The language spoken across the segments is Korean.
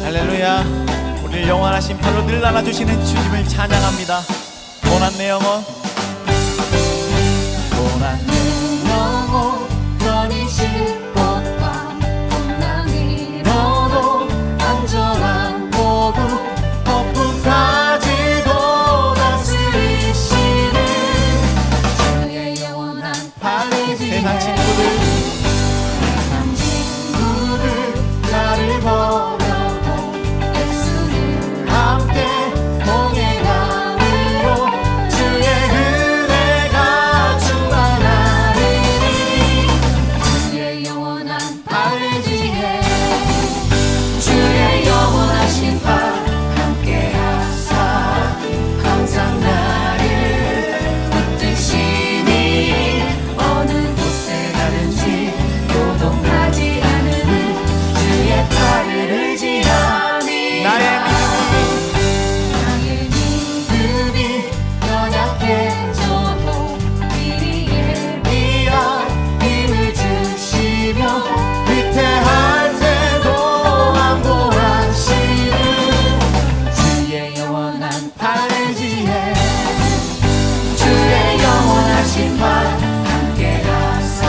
할렐루야. 우리를 영원하신 팔로 늘 안아주시는 주님을 찬양합니다. 고난 내 영혼, 고난 내 영혼, 버리실 것과 고난 잃어도 안전한 보고 폭풍까지도 다스리시는 주의 영원한 팔레지에 세상 친구들 나를 버려도 예수님 함께 동행함으로 주의 은혜가 충만하리니 주의 영원한 팔레지에 주의 영원하신 팔 함께하사 항상 나를 붙드시니 어느 곳에 가든지 요동하지 않으니 주의 팔을 의지하니 나의 믿음이 연약해져도 미리 예비한 힘을 주시며 위태할 때도 완고하시는 주의 영원한 팔레지에 주의 영원하신 팔 함께하사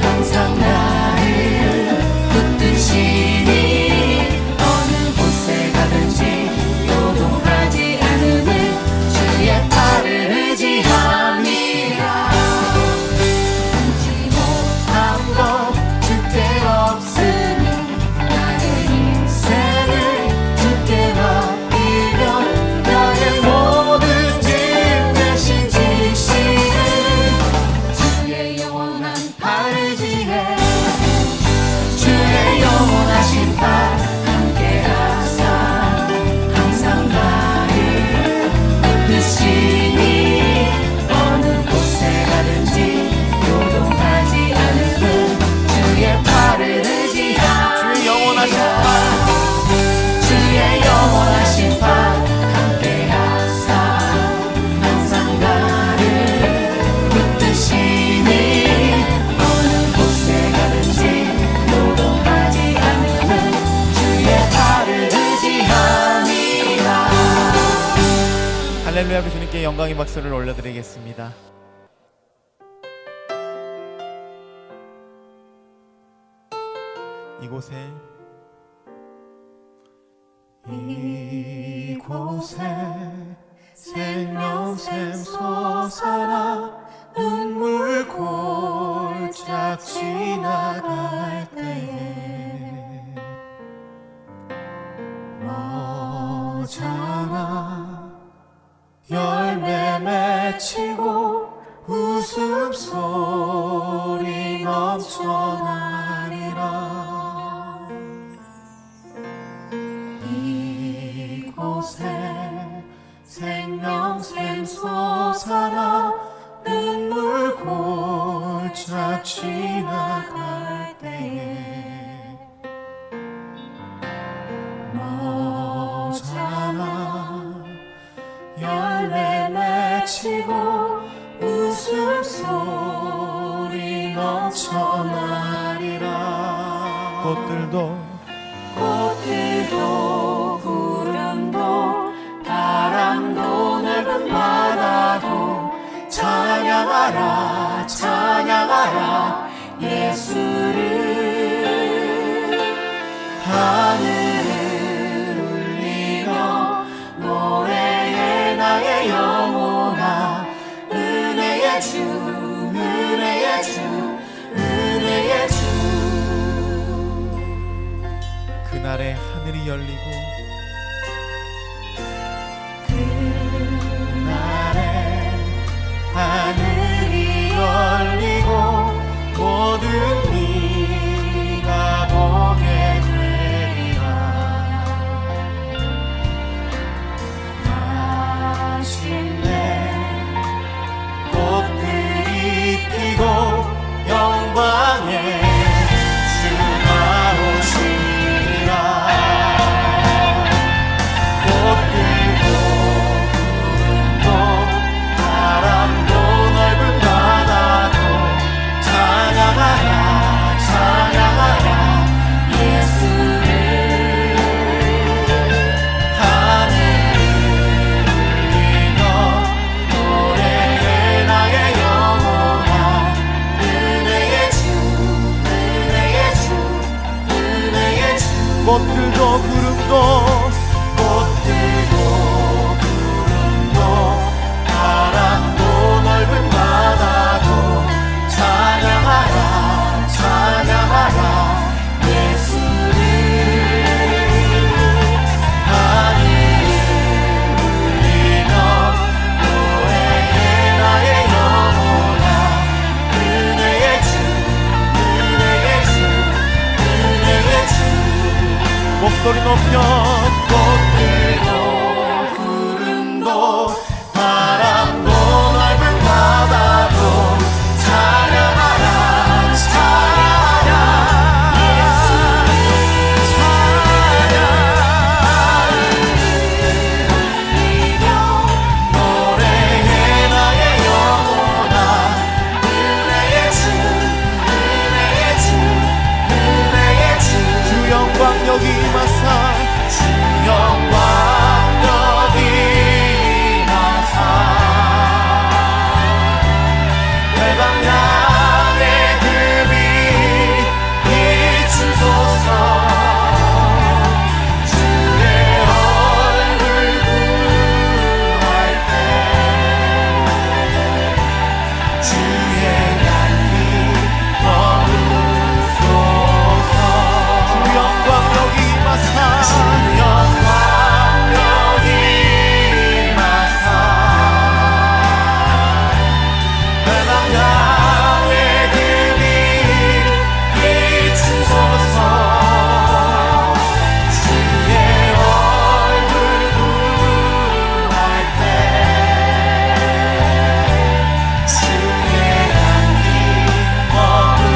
항상 나를 붙드시니 어느 곳에 가든지 요동하지 않으니 주의 팔을 의지함이라 알지 못한 것 주께 없으니 나의 인생을 주께 맡기며 나의 모든 짐 대신 지시는 주의 영원한 팔레지에 주의 영원하신 팔 함께하사 항상 나를 붙드시니 어느 곳에 가든지 요동하지 않으니 주의 팔을 의지하니 주의 영원하신 팔 주의 영원하신 팔 함께하사 항상 나를 붙드시니 어느 곳에 가든지 요동하지 않으니 주의 팔을 의지함이라. 할렐루야. 주님께 영광의 박수를 올려드리겠습니다. 이곳에 생명샘 솟아나 눈물 골짝 지나갈 때에 머자나 열매 맺히고 웃음소리 넘쳐나리라. 이곳에 생명샘 솟아나 눈물 골짝 지나갈 때에 머자나 열매 맺히고 웃음소리 넘쳐나리라. 꽃들도 구름도 바람도 넓은 바다도 찬양하라 찬양하라 예수를 하늘을 울리며 노래해 나의 영혼아 은혜의 주 은혜의 주 그날에 하늘이 열리고 그날에 하늘이 열리고 모든 이가 보게 되리라. 마침내 꽃들이 피고 영광의 주가 오시리라. 꽃들도 구름도 바람도 넓은 바다도 찬양하라 찬양하라 예수를. 하늘을 울리며 노래해 나의 영혼아. 은혜의 주 은혜의 주 은혜의 주. 꽃들도 구름도 꽃들도 구름도 바람도 넓은 바다도 찬양하라 찬양하라 예수를. 하늘을 울리며 노래해 나의 영혼아. 은혜의 주 은혜의 주 은혜의 주. 목소리 높여 꽃들도 구름도 바람도 넓은 바다도 찬양하라 찬양하라 예수를. 찬양하며 노래해 나의 영혼아. 은혜의 주 은혜의 주 은혜의 주. 주 영광 여기 임하사 주 영광 여기 임하사 외방 향해 금이 비추소서. 주의 얼굴 구할 때 주의 향기 머무소서. 주 영광 여기 임하사 주 영광 여기 임하사 외방 향해 금이 비추소서. 주의 얼굴 구할 때 주의 향기 머무소서.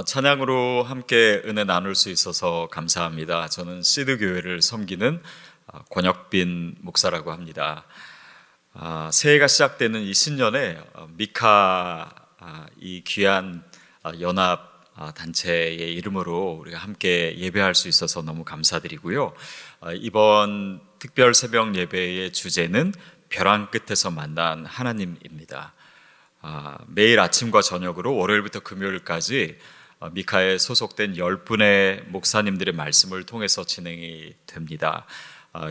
찬양으로 함께 은혜 나눌 수 있어서 감사합니다. 저는 시드교회를 섬기는 권혁빈 목사라고 합니다. 새해가 시작되는 이 신년에 미카 이 귀한 연합 단체의 이름으로 우리가 함께 예배할 수 있어서 너무 감사드리고요. 이번 특별 새벽 예배의 주제는 벼랑 끝에서 만난 하나님입니다. 매일 아침과 저녁으로 월요일부터 금요일까지 미카에 소속된 10분의 목사님들의 말씀을 통해서 진행이 됩니다.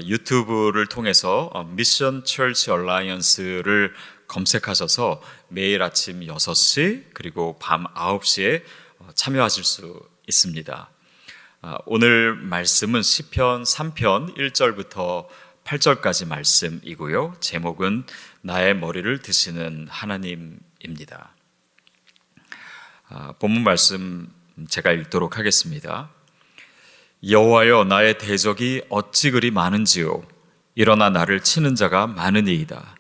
유튜브를 통해서 미션 철치 얼라이언스를 검색하셔서 매일 아침 6시 그리고 밤 9시에 참여하실 수 있습니다. 오늘 말씀은 시편 3편 1절부터 8절까지 말씀이고요. 제목은 나의 머리를 드시는 하나님입니다. 본문 말씀 제가 읽도록 하겠습니다. 여호와여 나의 대적이 어찌 그리 많은지요. 일어나 나를 치는 자가 많으니이다.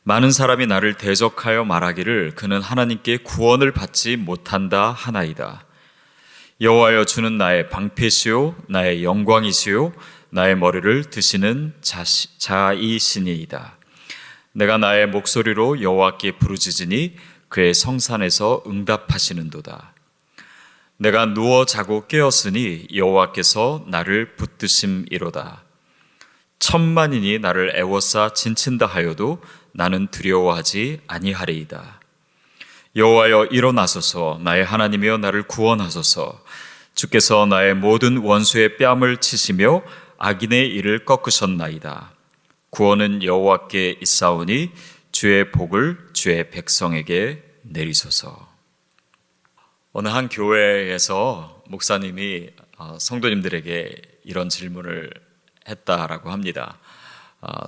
많은 사람이 나를 대적하여 말하기를 그는 하나님께 구원을 받지 못한다 하나이다. 여호와여 주는 나의 방패시요 나의 영광이시요 나의 머리를 드시는 자이시니이다. 내가 나의 목소리로 여호와께 부르짖으니 그의 성산에서 응답하시는도다. 내가 누워 자고 깨었으니 여호와께서 나를 붙드심이로다. 천만인이 나를 애워싸 진친다 하여도 나는 두려워하지 아니하리이다. 여호와여 일어나소서. 나의 하나님이여 나를 구원하소서. 주께서 나의 모든 원수의 뺨을 치시며 악인의 일을 꺾으셨나이다. 구원은 여호와께 있사오니 주의 복을 주의 백성에게 내리소서. 어느 한 교회에서 목사님이 성도님들에게 이런 질문을 했다라고 합니다.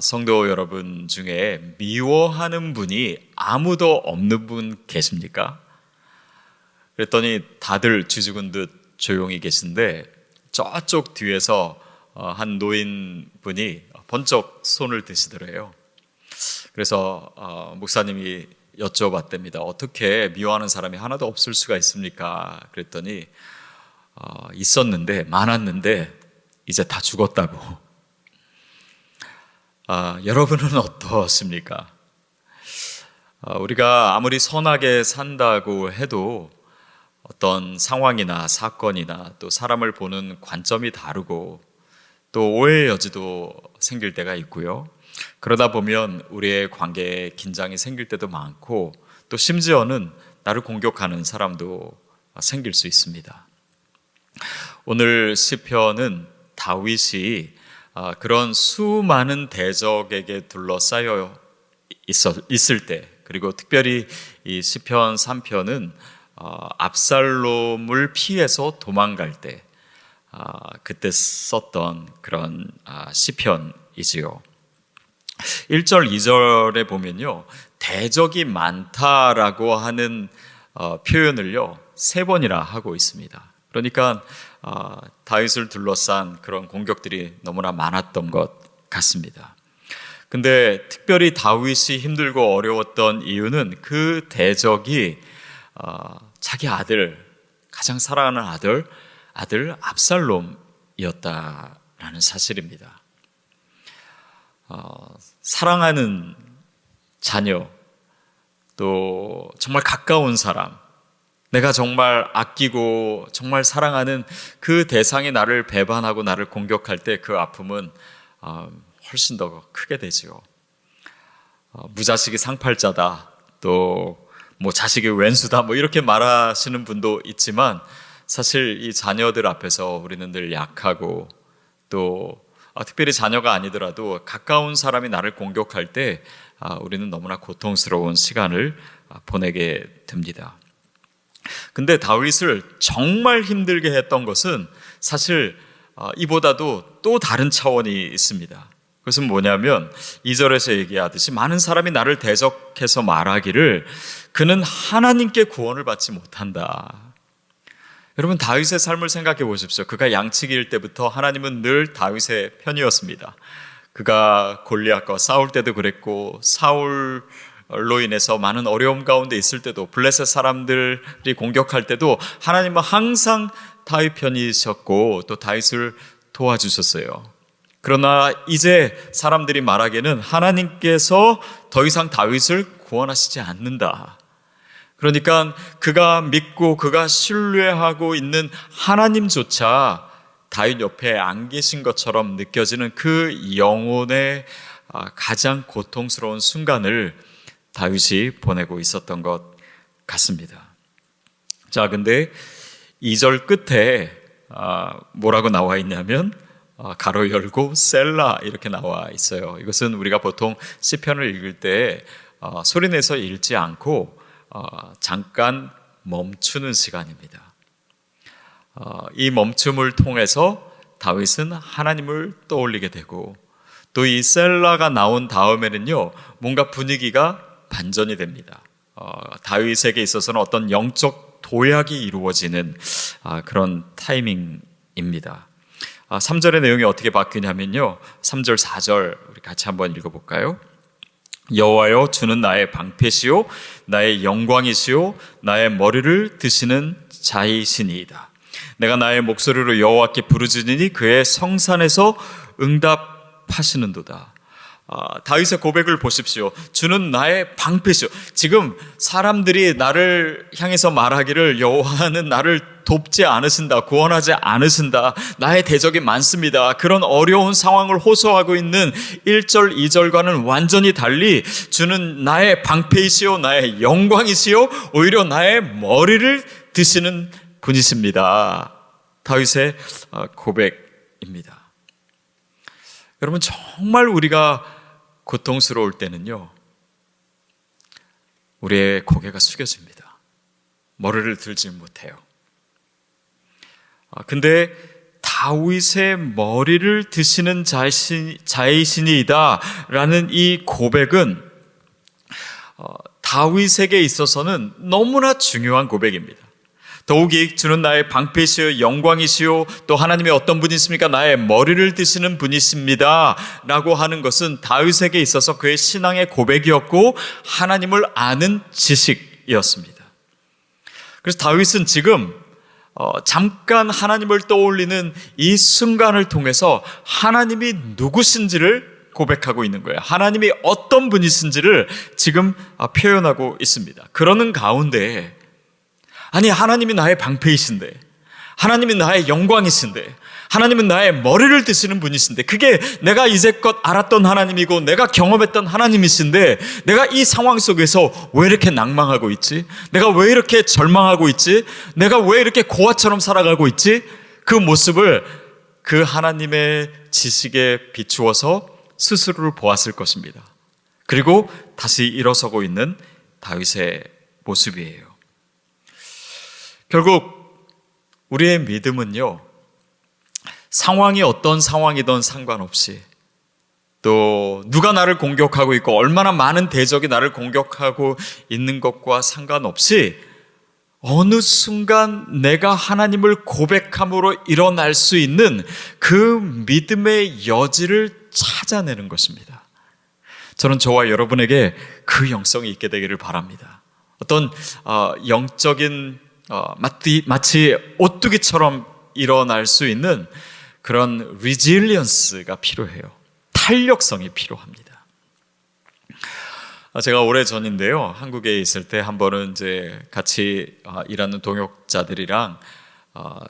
성도 여러분 중에 미워하는 분이 아무도 없는 분 계십니까? 그랬더니 다들 쥐죽은 듯 조용히 계신데 저쪽 뒤에서 한 노인분이 번쩍 손을 드시더래요. 그래서 목사님이 여쭤봤답니다. 어떻게 미워하는 사람이 하나도 없을 수가 있습니까? 그랬더니 있었는데 많았는데 이제 다 죽었다고. 여러분은 어떠십니까? 우리가 아무리 선하게 산다고 해도 어떤 상황이나 사건이나 또 사람을 보는 관점이 다르고 또 오해의 여지도 생길 때가 있고요. 그러다 보면 우리의 관계에 긴장이 생길 때도 많고 또 심지어는 나를 공격하는 사람도 생길 수 있습니다. 오늘 시편은 다윗이 그런 수많은 대적에게 둘러싸여 있을 때, 그리고 특별히 이 시편 3편은 압살롬을 피해서 도망갈 때 그때 썼던 그런 시편이지요. 1절, 2절에 보면요, 대적이 많다라고 하는 표현을요 3번이나 하고 있습니다. 그러니까 다윗을 둘러싼 그런 공격들이 너무나 많았던 것 같습니다. 근데 특별히 다윗이 힘들고 어려웠던 이유는 그 대적이 자기 아들, 가장 사랑하는 아들 압살롬이었다라는 사실입니다. 사랑하는 자녀, 또 정말 가까운 사람, 내가 정말 아끼고 정말 사랑하는 그 대상이 나를 배반하고 나를 공격할 때 그 아픔은 훨씬 더 크게 되죠. 무자식이 상팔자다, 또 뭐 자식이 왼수다, 뭐 이렇게 말하시는 분도 있지만 사실 이 자녀들 앞에서 우리는 늘 약하고 또 특별히 자녀가 아니더라도 가까운 사람이 나를 공격할 때 우리는 너무나 고통스러운 시간을 보내게 됩니다. 근데 다윗을 정말 힘들게 했던 것은 사실 이보다도 또 다른 차원이 있습니다. 그것은 뭐냐면 2절에서 얘기하듯이 많은 사람이 나를 대적해서 말하기를 그는 하나님께 구원을 받지 못한다. 여러분, 다윗의 삶을 생각해 보십시오. 그가 양치기일 때부터 하나님은 늘 다윗의 편이었습니다. 그가 골리앗과 싸울 때도 그랬고, 사울로 인해서 많은 어려움 가운데 있을 때도, 블레셋 사람들이 공격할 때도 하나님은 항상 다윗 편이셨고 또 다윗을 도와주셨어요. 그러나 이제 사람들이 말하기에는 하나님께서 더 이상 다윗을 구원하시지 않는다. 그러니까 그가 믿고 그가 신뢰하고 있는 하나님조차 다윗 옆에 안 계신 것처럼 느껴지는 그 영혼의 가장 고통스러운 순간을 다윗이 보내고 있었던 것 같습니다. 자, 근데 2절 끝에 뭐라고 나와 있냐면 가로 열고 셀라 이렇게 나와 있어요. 이것은 우리가 보통 시편을 읽을 때 소리내서 읽지 않고 잠깐 멈추는 시간입니다. 이 멈춤을 통해서 다윗은 하나님을 떠올리게 되고 또 이 셀라가 나온 다음에는요, 뭔가 분위기가 반전이 됩니다. 다윗에게 있어서는 어떤 영적 도약이 이루어지는 그런 타이밍입니다. 3절의 내용이 어떻게 바뀌냐면요, 3절 4절 우리 같이 한번 읽어볼까요? 여호와여, 주는 나의 방패시요 나의 영광이시요 나의 머리를 드시는 자이시니이다. 내가 나의 목소리로 여호와께 부르짖으니 그의 성산에서 응답하시는도다. 다윗의 고백을 보십시오. 주는 나의 방패시요. 지금 사람들이 나를 향해서 말하기를 여호와는 나를 돕지 않으신다, 구원하지 않으신다, 나의 대적이 많습니다, 그런 어려운 상황을 호소하고 있는 1절 2절과는 완전히 달리 주는 나의 방패이시요 나의 영광이시요 오히려 나의 머리를 드시는 분이십니다. 다윗의 고백입니다. 여러분, 정말 우리가 고통스러울 때는요, 우리의 고개가 숙여집니다. 머리를 들지 못해요. 근데 다윗의 머리를 드시는 자이시니이다 라는 이 고백은 다윗에게 있어서는 너무나 중요한 고백입니다. 더욱이 주는 나의 방패시요 영광이시요 또 하나님의 어떤 분이십니까? 나의 머리를 드시는 분이십니다 라고 하는 것은 다윗에게 있어서 그의 신앙의 고백이었고 하나님을 아는 지식이었습니다. 그래서 다윗은 지금 잠깐 하나님을 떠올리는 이 순간을 통해서 하나님이 누구신지를 고백하고 있는 거예요. 하나님이 어떤 분이신지를 지금 표현하고 있습니다. 그러는 가운데 아니, 하나님이 나의 방패이신데, 하나님이 나의 영광이신데, 하나님은 나의 머리를 드시는 분이신데, 그게 내가 이제껏 알았던 하나님이고 내가 경험했던 하나님이신데 내가 이 상황 속에서 왜 이렇게 낭망하고 있지? 내가 왜 이렇게 절망하고 있지? 내가 왜 이렇게 고아처럼 살아가고 있지? 그 모습을 그 하나님의 지식에 비추어서 스스로를 보았을 것입니다. 그리고 다시 일어서고 있는 다윗의 모습이에요. 결국 우리의 믿음은요, 상황이 어떤 상황이든 상관없이, 또 누가 나를 공격하고 있고 얼마나 많은 대적이 나를 공격하고 있는 것과 상관없이 어느 순간 내가 하나님을 고백함으로 일어날 수 있는 그 믿음의 여지를 찾아내는 것입니다. 저는 저와 여러분에게 그 영성이 있게 되기를 바랍니다. 어떤 영적인 마치 오뚜기처럼 일어날 수 있는 그런 리질리언스가 필요해요. 탄력성이 필요합니다. 제가 오래전인데요, 한국에 있을 때 한 번은 이제 같이 일하는 동역자들이랑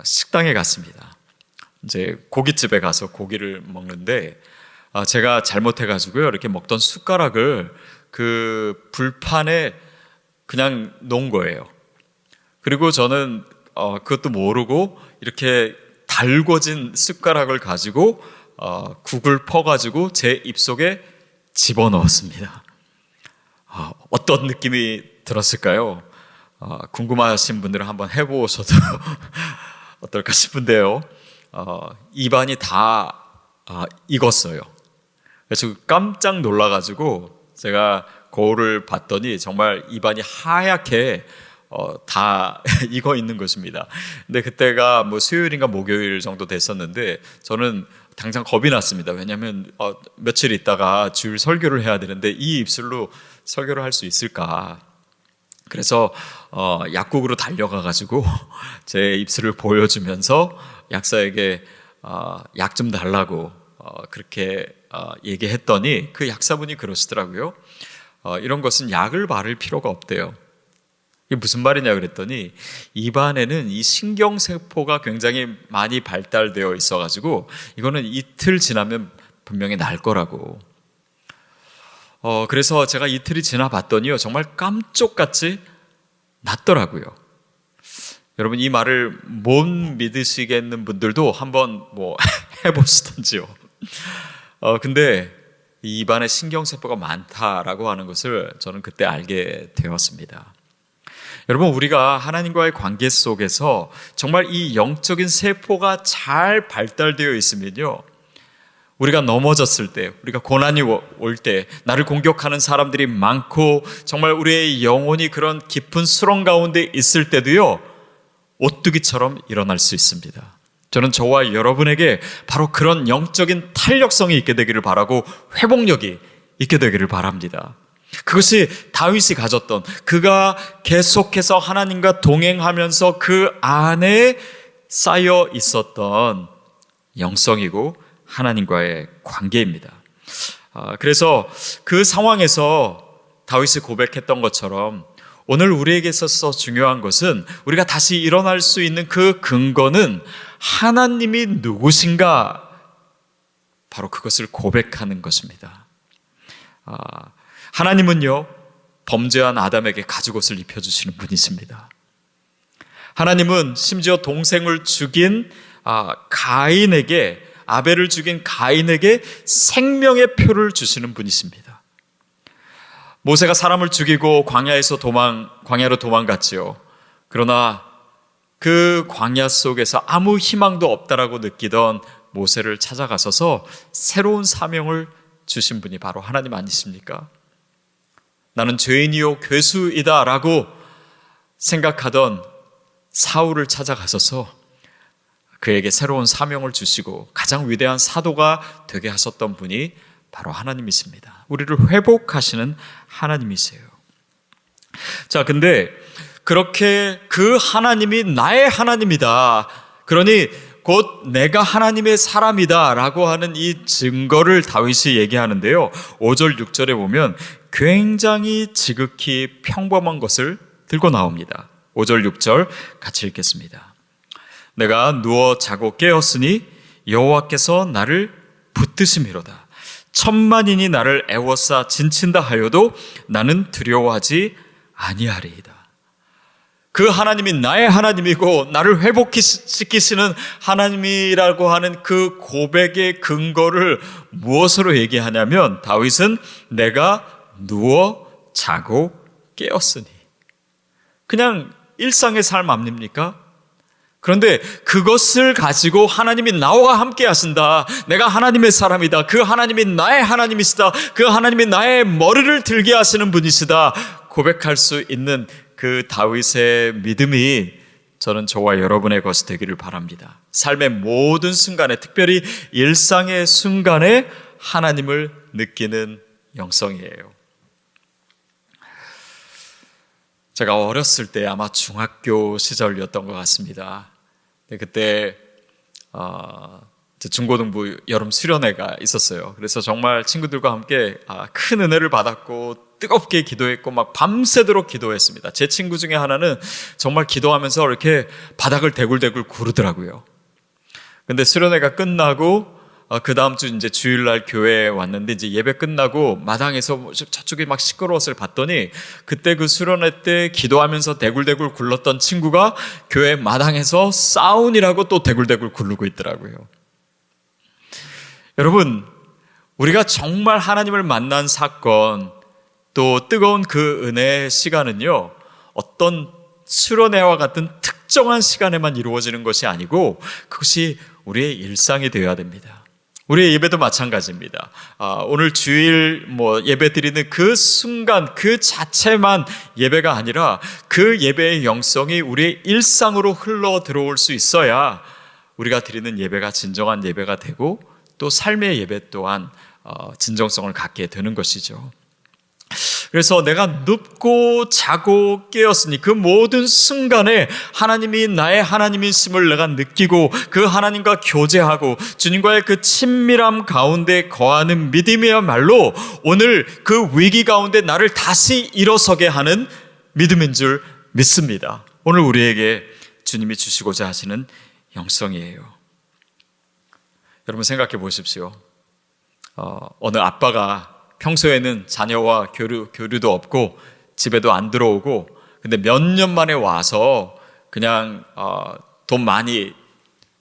식당에 갔습니다. 이제 고깃집에 가서 고기를 먹는데 제가 잘못해가지고요, 이렇게 먹던 숟가락을 그 불판에 그냥 놓은 거예요. 그리고 저는 그것도 모르고 이렇게 달궈진 숟가락을 가지고 국을 퍼가지고 제 입속에 집어넣었습니다. 어떤 느낌이 들었을까요? 궁금하신 분들은 한번 해보셔도 어떨까 싶은데요. 입안이 다 익었어요. 그래서 깜짝 놀라가지고 제가 거울을 봤더니 정말 입안이 하얗게 다 익어 있는 것입니다. 근데 그때가 뭐 수요일인가 목요일 정도 됐었는데 저는 당장 겁이 났습니다. 왜냐하면 며칠 있다가 주일 설교를 해야 되는데 이 입술로 설교를 할 수 있을까? 그래서 약국으로 달려가가지고 제 입술을 보여주면서 약사에게 약 좀 달라고 그렇게 얘기했더니 그 약사분이 그러시더라고요. 이런 것은 약을 바를 필요가 없대요. 이게 무슨 말이냐 그랬더니 입안에는 이 신경세포가 굉장히 많이 발달되어 있어가지고 이거는 이틀 지나면 분명히 날 거라고. 그래서 제가 이틀이 지나 봤더니요, 정말 깜쪽같이 낫더라고요. 여러분, 이 말을 못 믿으시겠는 분들도 한번 해보시던지요. 근데 이 입안에 신경세포가 많다라고 하는 것을 저는 그때 알게 되었습니다. 여러분, 우리가 하나님과의 관계 속에서 정말 이 영적인 세포가 잘 발달되어 있으면요, 우리가 넘어졌을 때, 우리가 고난이 올 때, 나를 공격하는 사람들이 많고 정말 우리의 영혼이 그런 깊은 수렁 가운데 있을 때도요, 오뚜기처럼 일어날 수 있습니다. 저는 저와 여러분에게 바로 그런 영적인 탄력성이 있게 되기를 바라고 회복력이 있게 되기를 바랍니다. 그것이 다윗이 가졌던, 그가 계속해서 하나님과 동행하면서 그 안에 쌓여 있었던 영성이고 하나님과의 관계입니다. 그래서 그 상황에서 다윗이 고백했던 것처럼 오늘 우리에게 있어서 중요한 것은, 우리가 다시 일어날 수 있는 그 근거는 하나님이 누구신가, 바로 그것을 고백하는 것입니다. 하나님은요, 범죄한 아담에게 가죽옷을 입혀주시는 분이십니다. 하나님은 심지어 동생을 죽인 가인에게, 아벨을 죽인 가인에게 생명의 표를 주시는 분이십니다. 모세가 사람을 죽이고 광야로 도망갔지요. 그러나 그 광야 속에서 아무 희망도 없다라고 느끼던 모세를 찾아가셔서 새로운 사명을 주신 분이 바로 하나님 아니십니까? 나는 죄인이요 괴수이다 라고 생각하던 사울을 찾아가셔서 그에게 새로운 사명을 주시고 가장 위대한 사도가 되게 하셨던 분이 바로 하나님이십니다. 우리를 회복하시는 하나님이세요. 자, 근데 그렇게 그 하나님이 나의 하나님이다, 그러니 곧 내가 하나님의 사람이다 라고 하는 이 증거를 다윗이 얘기하는데요, 5절 6절에 보면 굉장히 지극히 평범한 것을 들고 나옵니다. 5절 6절 같이 읽겠습니다. 내가 누워 자고 깨었으니 여호와께서 나를 붙드심이로다. 천만인이 나를 애워싸 진친다 하여도 나는 두려워하지 아니하리이다. 그 하나님이 나의 하나님이고 나를 회복시키시는 하나님이라고 하는 그 고백의 근거를 무엇으로 얘기하냐면, 다윗은 내가 누워 자고 깨었으니, 그냥 일상의 삶 아닙니까? 그런데 그것을 가지고 하나님이 나와 함께 하신다, 내가 하나님의 사람이다, 그 하나님이 나의 하나님이시다, 그 하나님이 나의 머리를 들게 하시는 분이시다 고백할 수 있는 그 다윗의 믿음이 저는 저와 여러분의 것이 되기를 바랍니다. 삶의 모든 순간에, 특별히 일상의 순간에 하나님을 느끼는 영성이에요. 제가 어렸을 때 아마 중학교 시절이었던 것 같습니다. 그때 중고등부 여름 수련회가 있었어요. 그래서 정말 친구들과 함께 큰 은혜를 받았고 뜨겁게 기도했고 막 밤새도록 기도했습니다. 제 친구 중에 하나는 정말 기도하면서 이렇게 바닥을 대굴대굴 구르더라고요. 근데 수련회가 끝나고 그 다음 주 이제 주일날 교회에 왔는데, 이제 예배 끝나고 마당에서 저쪽에 막 시끄러웠을 봤더니, 그때 그 수련회 때 기도하면서 대굴대굴 굴렀던 친구가 교회 마당에서 싸운이라고 또 대굴대굴 굴르고 있더라고요. 여러분, 우리가 정말 하나님을 만난 사건, 또 뜨거운 그 은혜의 시간은요, 어떤 수련회와 같은 특정한 시간에만 이루어지는 것이 아니고 그것이 우리의 일상이 되어야 됩니다. 우리의 예배도 마찬가지입니다. 오늘 주일 예배 드리는 그 순간 그 자체만 예배가 아니라 그 예배의 영성이 우리의 일상으로 흘러 들어올 수 있어야 우리가 드리는 예배가 진정한 예배가 되고, 또 삶의 예배 또한 진정성을 갖게 되는 것이죠. 그래서 내가 눕고 자고 깨었으니, 그 모든 순간에 하나님이 나의 하나님이심을 내가 느끼고 그 하나님과 교제하고 주님과의 그 친밀함 가운데 거하는 믿음이야말로 오늘 그 위기 가운데 나를 다시 일어서게 하는 믿음인 줄 믿습니다. 오늘 우리에게 주님이 주시고자 하시는 영성이에요. 여러분 생각해 보십시오. 어느 아빠가 평소에는 자녀와 교류도 없고 집에도 안 들어오고, 근데 몇 년 만에 와서 그냥 돈 많이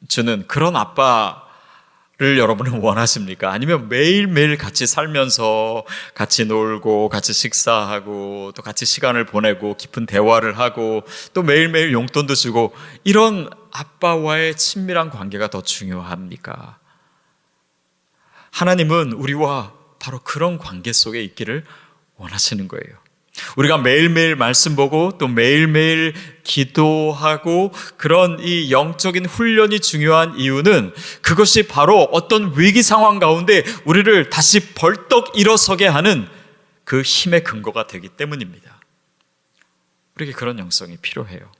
주는 그런 아빠를 여러분은 원하십니까? 아니면 매일매일 같이 살면서 같이 놀고 같이 식사하고 또 같이 시간을 보내고 깊은 대화를 하고 또 매일매일 용돈도 주고 이런 아빠와의 친밀한 관계가 더 중요합니까? 하나님은 우리와 바로 그런 관계 속에 있기를 원하시는 거예요. 우리가 매일매일 말씀 보고 또 매일매일 기도하고 그런 이 영적인 훈련이 중요한 이유는 그것이 바로 어떤 위기 상황 가운데 우리를 다시 벌떡 일어서게 하는 그 힘의 근거가 되기 때문입니다. 우리에게 그런 영성이 필요해요.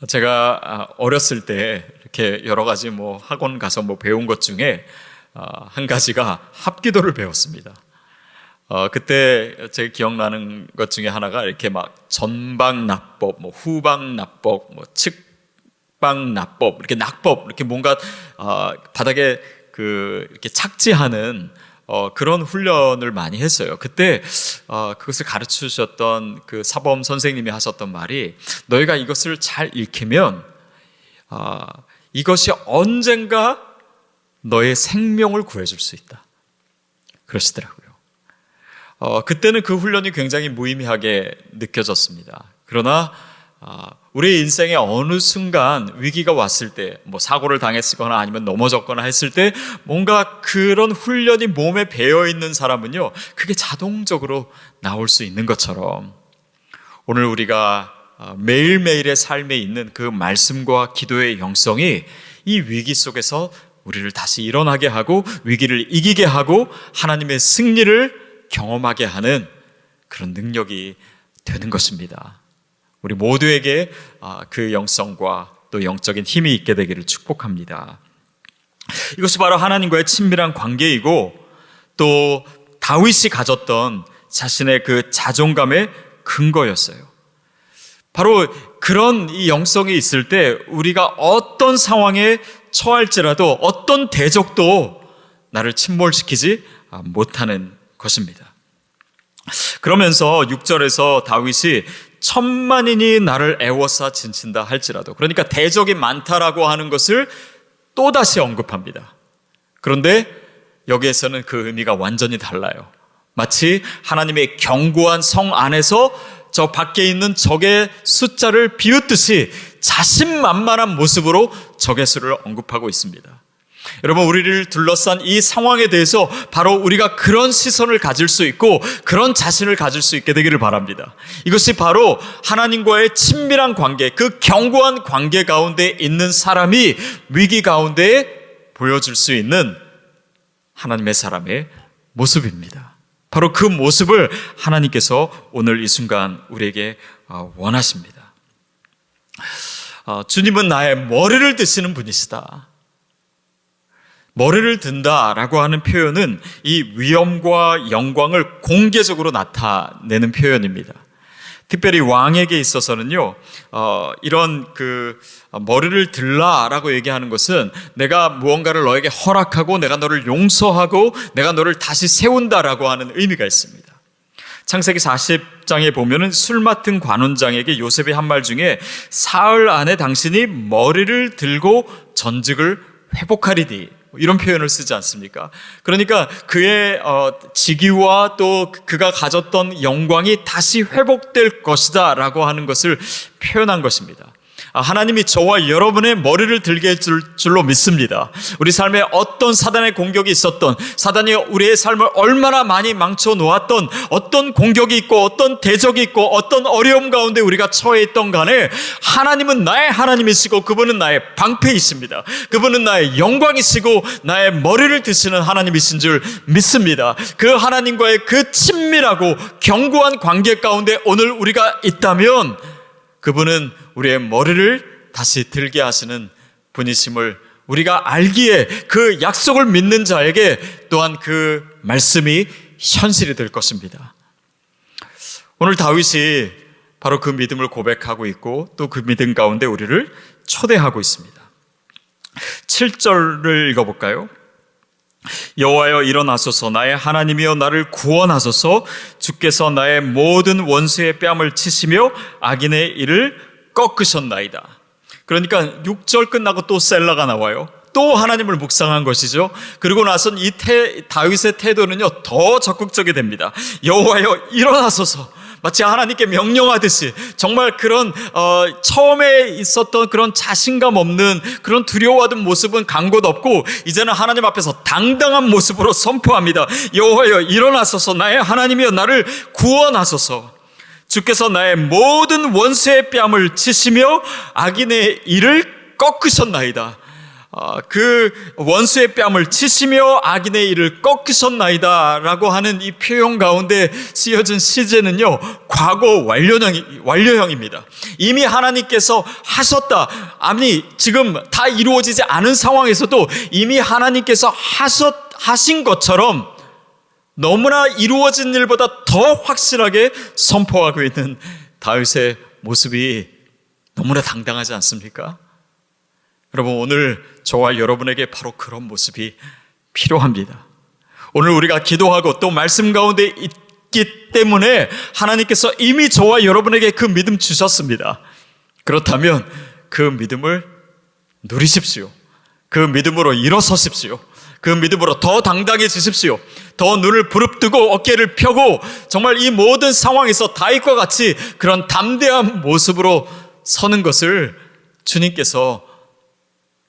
제가 어렸을 때 이렇게 여러 가지 학원 가서 배운 것 중에 한 가지가 합기도를 배웠습니다. 그때 제가 기억나는 것 중에 하나가 이렇게 전방납법, 후방납법, 측방납법, 이렇게 낙법, 이렇게 뭔가 바닥에 이렇게 착지하는 그런 훈련을 많이 했어요. 그때 그것을 가르쳐 주셨던 그 사범 선생님이 하셨던 말이, 너희가 이것을 잘 익히면 이것이 언젠가 너의 생명을 구해줄 수 있다, 그러시더라고요. 그때는 그 훈련이 굉장히 무의미하게 느껴졌습니다. 그러나 우리 인생의 어느 순간 위기가 왔을 때, 사고를 당했거나 아니면 넘어졌거나 했을 때 뭔가 그런 훈련이 몸에 배어 있는 사람은요, 그게 자동적으로 나올 수 있는 것처럼 오늘 우리가 매일매일의 삶에 있는 그 말씀과 기도의 영성이 이 위기 속에서 우리를 다시 일어나게 하고 위기를 이기게 하고 하나님의 승리를 경험하게 하는 그런 능력이 되는 것입니다. 우리 모두에게 그 영성과 또 영적인 힘이 있게 되기를 축복합니다. 이것이 바로 하나님과의 친밀한 관계이고, 또 다윗이 가졌던 자신의 그 자존감의 근거였어요. 바로 그런 이 영성이 있을 때 우리가 어떤 상황에 처할지라도 어떤 대적도 나를 침몰시키지 못하는 것입니다. 그러면서 6절에서 다윗이 천만인이 나를 애워싸 진친다 할지라도, 그러니까 대적이 많다라고 하는 것을 또다시 언급합니다. 그런데 여기에서는 그 의미가 완전히 달라요. 마치 하나님의 견고한 성 안에서 저 밖에 있는 적의 숫자를 비웃듯이 자신만만한 모습으로 적의 수를 언급하고 있습니다. 여러분, 우리를 둘러싼 이 상황에 대해서 바로 우리가 그런 시선을 가질 수 있고 그런 자신을 가질 수 있게 되기를 바랍니다. 이것이 바로 하나님과의 친밀한 관계, 그 견고한 관계 가운데 있는 사람이 위기 가운데 보여줄 수 있는 하나님의 사람의 모습입니다. 바로 그 모습을 하나님께서 오늘 이 순간 우리에게 원하십니다. 주님은 나의 머리를 드시는 분이시다. 머리를 든다라고 하는 표현은 이 위엄과 영광을 공개적으로 나타내는 표현입니다. 특별히 왕에게 있어서는요, 이런 머리를 들라라고 얘기하는 것은 내가 무언가를 너에게 허락하고 내가 너를 용서하고 내가 너를 다시 세운다라고 하는 의미가 있습니다. 창세기 40장에 보면은 술 맡은 관원장에게 요셉이 한 말 중에 사흘 안에 당신이 머리를 들고 전직을 회복하리니, 이런 표현을 쓰지 않습니까? 그러니까 그의 직위와 또 그가 가졌던 영광이 다시 회복될 것이다 라고 하는 것을 표현한 것입니다. 하나님이 저와 여러분의 머리를 들게 해줄 줄로 믿습니다. 우리 삶에 어떤 사단의 공격이 있었던, 사단이 우리의 삶을 얼마나 많이 망쳐 놓았던, 어떤 공격이 있고 어떤 대적이 있고 어떤 어려움 가운데 우리가 처해 있던 간에 하나님은 나의 하나님이시고 그분은 나의 방패이십니다. 그분은 나의 영광이시고 나의 머리를 드시는 하나님이신 줄 믿습니다. 그 하나님과의 그 친밀하고 견고한 관계 가운데 오늘 우리가 있다면 그분은 우리의 머리를 다시 들게 하시는 분이심을 우리가 알기에 그 약속을 믿는 자에게 또한 그 말씀이 현실이 될 것입니다. 오늘 다윗이 바로 그 믿음을 고백하고 있고 또 그 믿음 가운데 우리를 초대하고 있습니다. 7절을 읽어볼까요? 여호와여 일어나소서, 나의 하나님이여 나를 구원하소서. 주께서 나의 모든 원수의 뺨을 치시며 악인의 일을 꺾으셨나이다. 그러니까 6절 끝나고 또 셀라가 나와요. 또 하나님을 묵상한 것이죠. 그리고 나선 이 다윗의 태도는요 더 적극적이 됩니다. 여호와여 일어나소서. 마치 하나님께 명령하듯이 정말 그런 처음에 있었던 그런 자신감 없는 그런 두려워하던 모습은 간 곳 없고 이제는 하나님 앞에서 당당한 모습으로 선포합니다. 여호와여 일어나소서, 나의 하나님이여 나를 구원하소서. 주께서 나의 모든 원수의 뺨을 치시며 악인의 일을 꺾으셨나이다. 그 원수의 뺨을 치시며 악인의 일을 꺾으셨나이다 라고 하는 이 표현 가운데 쓰여진 시제는요 과거 완료형입니다. 이미 하나님께서 하셨다. 아니 지금 다 이루어지지 않은 상황에서도 이미 하나님께서 하신 것처럼 너무나 이루어진 일보다 더 확실하게 선포하고 있는 다윗의 모습이 너무나 당당하지 않습니까? 여러분, 오늘 저와 여러분에게 바로 그런 모습이 필요합니다. 오늘 우리가 기도하고 또 말씀 가운데 있기 때문에 하나님께서 이미 저와 여러분에게 그 믿음 주셨습니다. 그렇다면 그 믿음을 누리십시오. 그 믿음으로 일어서십시오. 그 믿음으로 더 당당해지십시오. 더 눈을 부릅뜨고 어깨를 펴고 정말 이 모든 상황에서 다윗과 같이 그런 담대한 모습으로 서는 것을 주님께서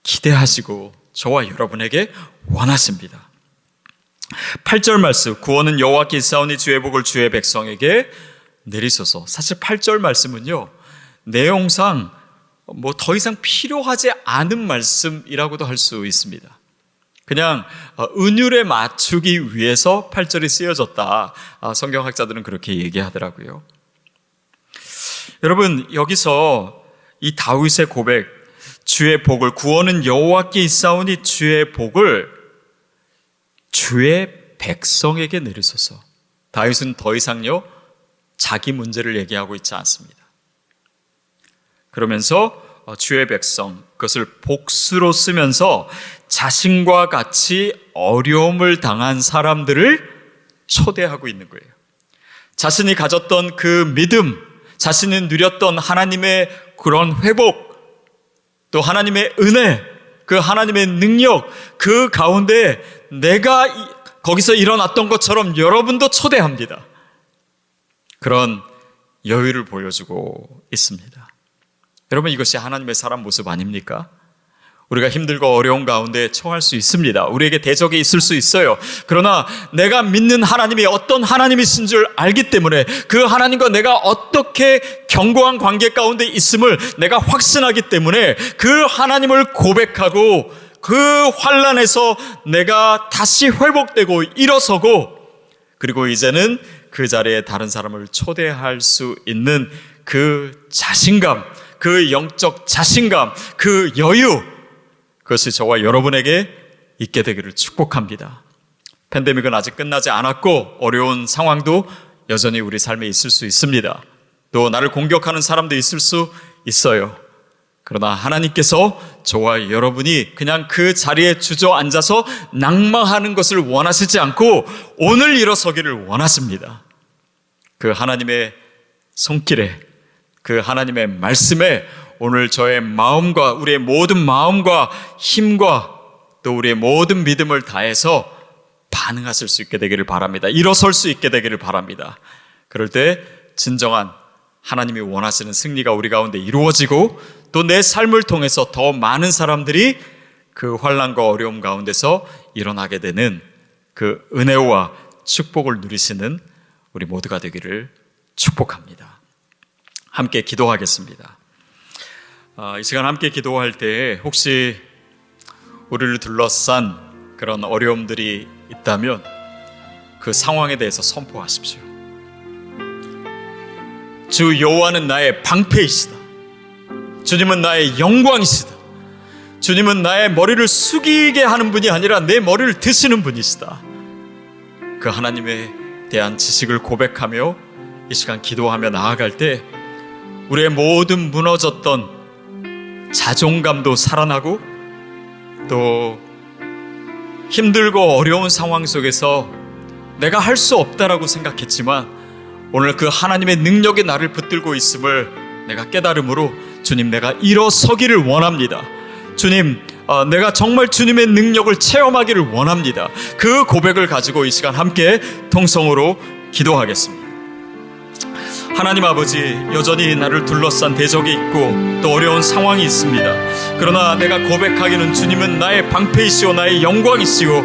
기대하시고 저와 여러분에게 원하십니다. 8절 말씀, 구원은 여호와께 있사오니 주의 복을 주의 백성에게 내리소서. 사실 8절 말씀은요 내용상 더 이상 필요하지 않은 말씀이라고도 할 수 있습니다. 그냥 은율에 맞추기 위해서 8절이 쓰여졌다. 성경학자들은 그렇게 얘기하더라고요. 여러분, 여기서 이 다윗의 고백, 주의 복을, 구원은 여호와께 있사오니 주의 복을 주의 백성에게 내리소서. 다윗은 더 이상요 자기 문제를 얘기하고 있지 않습니다. 그러면서 주의 백성, 그것을 복수로 쓰면서 자신과 같이 어려움을 당한 사람들을 초대하고 있는 거예요. 자신이 가졌던 그 믿음, 자신이 누렸던 하나님의 그런 회복, 또 하나님의 은혜, 그 하나님의 능력, 그 가운데 내가 거기서 일어났던 것처럼 여러분도 초대합니다. 그런 여유를 보여주고 있습니다. 여러분, 이것이 하나님의 사람 모습 아닙니까? 우리가 힘들고 어려운 가운데 처할 수 있습니다. 우리에게 대적이 있을 수 있어요. 그러나 내가 믿는 하나님이 어떤 하나님이신 줄 알기 때문에 그 하나님과 내가 어떻게 견고한 관계 가운데 있음을 내가 확신하기 때문에 그 하나님을 고백하고 그 환난에서 내가 다시 회복되고 일어서고 그리고 이제는 그 자리에 다른 사람을 초대할 수 있는 그 자신감, 그 영적 자신감, 그 여유, 그것이 저와 여러분에게 있게 되기를 축복합니다. 팬데믹은 아직 끝나지 않았고 어려운 상황도 여전히 우리 삶에 있을 수 있습니다. 또 나를 공격하는 사람도 있을 수 있어요. 그러나 하나님께서 저와 여러분이 그냥 그 자리에 주저앉아서 낭망하는 것을 원하시지 않고 오늘 일어서기를 원하십니다. 그 하나님의 손길에, 그 하나님의 말씀에 오늘 저의 마음과 우리의 모든 마음과 힘과 또 우리의 모든 믿음을 다해서 반응하실 수 있게 되기를 바랍니다. 일어설 수 있게 되기를 바랍니다. 그럴 때 진정한 하나님이 원하시는 승리가 우리 가운데 이루어지고 또 내 삶을 통해서 더 많은 사람들이 그 환난과 어려움 가운데서 일어나게 되는 그 은혜와 축복을 누리시는 우리 모두가 되기를 축복합니다. 함께 기도하겠습니다. 이 시간 함께 기도할 때 혹시 우리를 둘러싼 그런 어려움들이 있다면 그 상황에 대해서 선포하십시오. 주 여호와는 나의 방패이시다. 주님은 나의 영광이시다. 주님은 나의 머리를 숙이게 하는 분이 아니라 내 머리를 드시는 분이시다. 그 하나님에 대한 지식을 고백하며 이 시간 기도하며 나아갈 때 우리의 모든 무너졌던 자존감도 살아나고 또 힘들고 어려운 상황 속에서 내가 할 수 없다라고 생각했지만 오늘 그 하나님의 능력이 나를 붙들고 있음을 내가 깨달음으로 주님, 내가 일어서기를 원합니다. 주님, 내가 정말 주님의 능력을 체험하기를 원합니다. 그 고백을 가지고 이 시간 함께 통성으로 기도하겠습니다. 하나님 아버지, 여전히 나를 둘러싼 대적이 있고 또 어려운 상황이 있습니다. 그러나 내가 고백하기는 주님은 나의 방패이시오, 나의 영광이시오,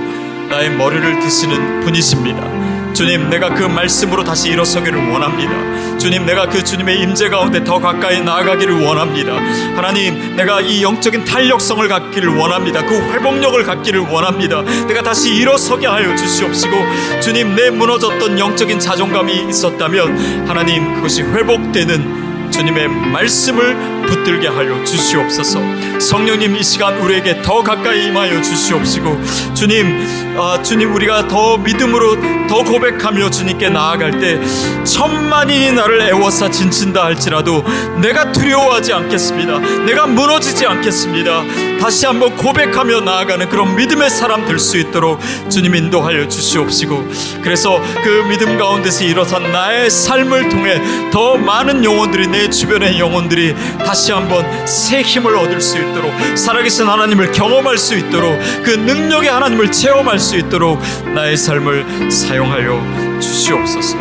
나의 머리를 드시는 분이십니다. 주님, 내가 그 말씀으로 다시 일어서기를 원합니다. 주님, 내가 그 주님의 임재 가운데 더 가까이 나아가기를 원합니다. 하나님, 내가 이 영적인 탄력성을 갖기를 원합니다. 그 회복력을 갖기를 원합니다. 내가 다시 일어서게 하여 주시옵시고, 주님, 내 무너졌던 영적인 자존감이 있었다면 하나님, 그것이 회복되는 주님의 말씀을 붙들게 하여 주시옵소서. 성령님, 이 시간 우리에게 더 가까이 임하여 주시옵시고, 주님, 우리가 더 믿음으로 더 고백하며 주님께 나아갈 때 천만인이 나를 애워싸 진친다 할지라도 내가 두려워하지 않겠습니다. 내가 무너지지 않겠습니다. 다시 한번 고백하며 나아가는 그런 믿음의 사람 될 수 있도록 주님 인도하여 주시옵시고, 그래서 그 믿음 가운데서 일어선 나의 삶을 통해 더 많은 영혼들이, 내 주변의 영혼들이 다시 한번 새 힘을 얻을 수 있도록, 살아계신 하나님을 경험할 수 있도록, 그 능력의 하나님을 체험할 수 있도록 나의 삶을 사용하여 주시옵소서.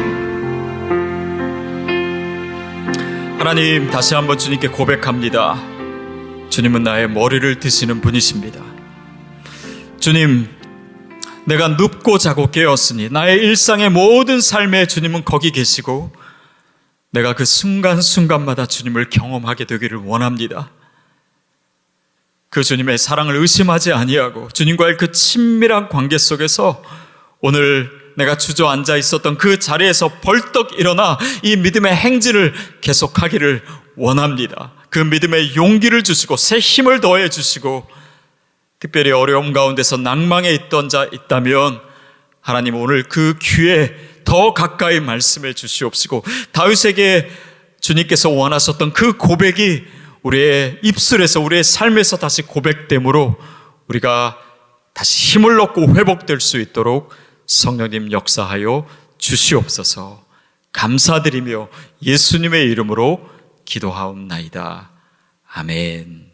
하나님, 다시 한번 주님께 고백합니다. 주님은 나의 머리를 드시는 분이십니다. 주님, 내가 눕고 자고 깨었으니 나의 일상의 모든 삶에 주님은 거기 계시고 내가 그 순간순간마다 주님을 경험하게 되기를 원합니다. 그 주님의 사랑을 의심하지 아니하고 주님과의 그 친밀한 관계 속에서 오늘 내가 주저앉아 있었던 그 자리에서 벌떡 일어나 이 믿음의 행진을 계속하기를 원합니다. 그 믿음의 용기를 주시고 새 힘을 더해 주시고, 특별히 어려움 가운데서 낭망에 있던 자 있다면 하나님, 오늘 그 귀에 더 가까이 말씀해 주시옵시고, 다윗에게 주님께서 원하셨던 그 고백이 우리의 입술에서, 우리의 삶에서 다시 고백됨으로 우리가 다시 힘을 얻고 회복될 수 있도록 성령님 역사하여 주시옵소서. 감사드리며 예수님의 이름으로 기도하옵나이다. 아멘.